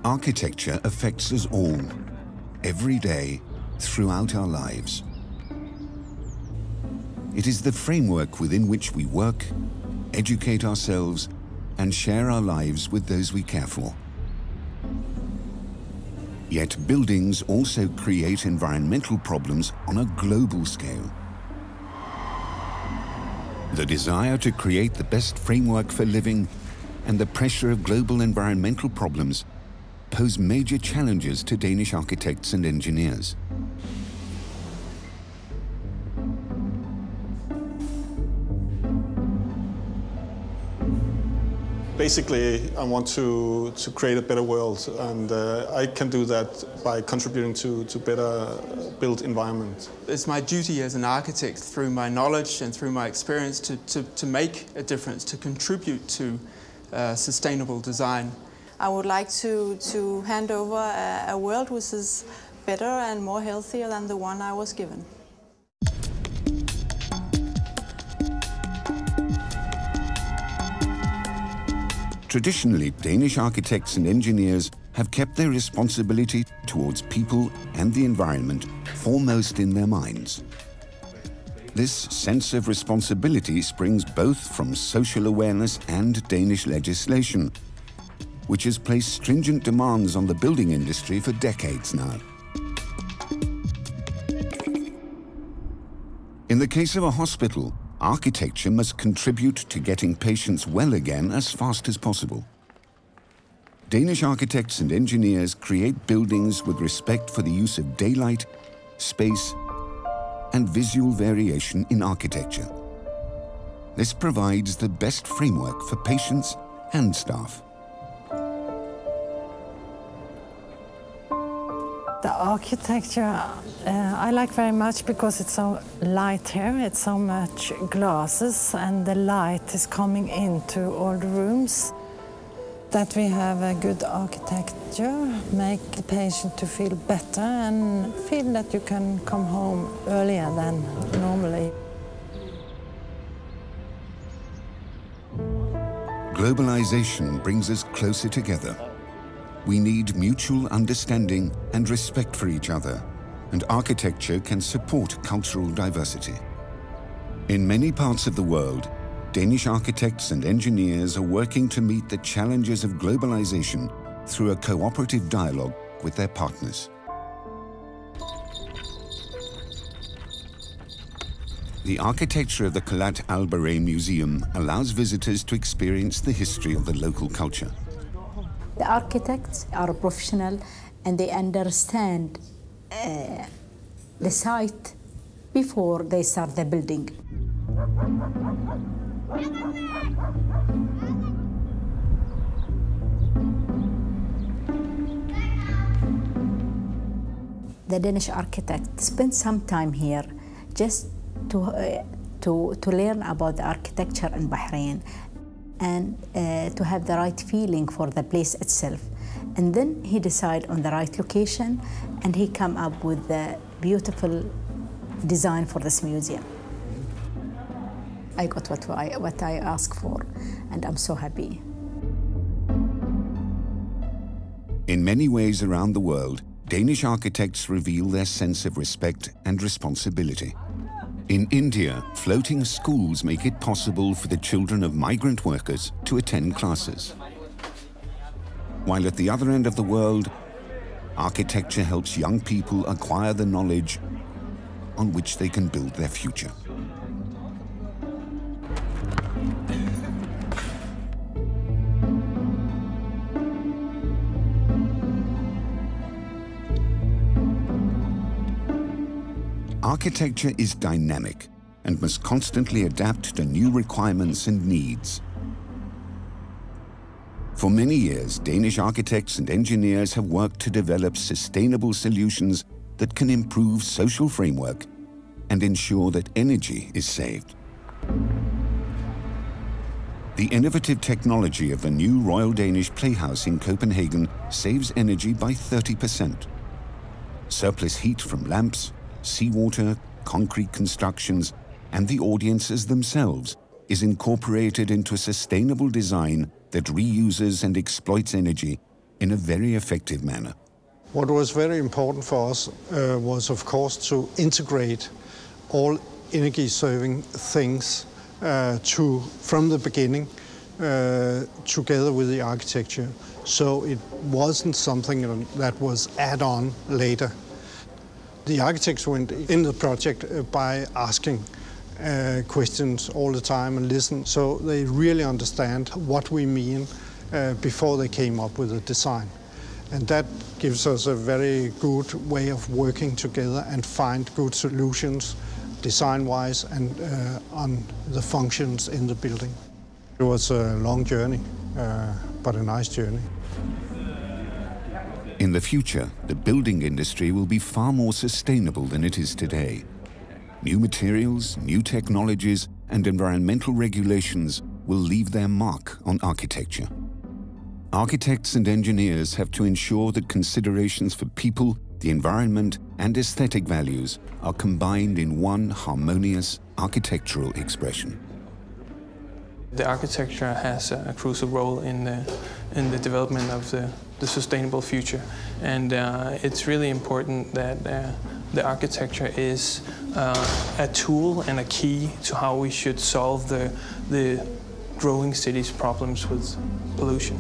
Architecture affects us all, every day, throughout our lives. It is the framework within which we work, educate ourselves, and share our lives with those we care for. Yet buildings also create environmental problems on a global scale. The desire to create the best framework for living and the pressure of global environmental problems pose major challenges to Danish architects and engineers. Basically, I want to create a better world, and I can do that by contributing to better built environment. It's my duty as an architect, through my knowledge and through my experience, to make a difference, to contribute to sustainable design. I would like to hand over a world which is better and more healthier than the one I was given. Traditionally, Danish architects and engineers have kept their responsibility towards people and the environment foremost in their minds. This sense of responsibility springs both from social awareness and Danish legislation, which has placed stringent demands on the building industry for decades now. In the case of a hospital, architecture must contribute to getting patients well again as fast as possible. Danish architects and engineers create buildings with respect for the use of daylight, space, and visual variation in architecture. This provides the best framework for patients and staff. The architecture I like very much because it's so light here. It's so much glasses and the light is coming into all the rooms. That we have a good architecture, make the patient to feel better and feel that you can come home earlier than normally. Globalization brings us closer together. We need mutual understanding and respect for each other, and architecture can support cultural diversity. In many parts of the world, Danish architects and engineers are working to meet the challenges of globalization through a cooperative dialogue with their partners. The architecture of the Kalat Albaret Museum allows visitors to experience the history of the local culture. The architects are professional and they understand the site before they start the building. The Danish architect spent some time here just to learn about the architecture in Bahrain and to have the right feeling for the place itself. And then he decided on the right location and he came up with the beautiful design for this museum. I got what I asked for and I'm so happy. In many ways around the world, Danish architects reveal their sense of respect and responsibility. In India, floating schools make it possible for the children of migrant workers to attend classes. While at the other end of the world, architecture helps young people acquire the knowledge on which they can build their future. Architecture is dynamic and must constantly adapt to new requirements and needs. For many years, Danish architects and engineers have worked to develop sustainable solutions that can improve social framework and ensure that energy is saved. The innovative technology of the new Royal Danish Playhouse in Copenhagen saves energy by 30%. Surplus heat from lamps, seawater, concrete constructions, and the audiences themselves is incorporated into a sustainable design that reuses and exploits energy in a very effective manner. What was very important for us was, of course, to integrate all energy-saving things from the beginning together with the architecture. So it wasn't something that was add-on later. The architects went in the project by asking questions all the time and listen, so they really understand what we mean before they came up with a design. And that gives us a very good way of working together and find good solutions design-wise and on the functions in the building. It was a long journey, but a nice journey. In the future, the building industry will be far more sustainable than it is today. New materials, new technologies, and environmental regulations will leave their mark on architecture. Architects and engineers have to ensure that considerations for people, the environment, and aesthetic values are combined in one harmonious architectural expression. The architecture has a crucial role in the development of the sustainable future, and it's really important that the architecture is a tool and a key to how we should solve the growing city's problems with pollution.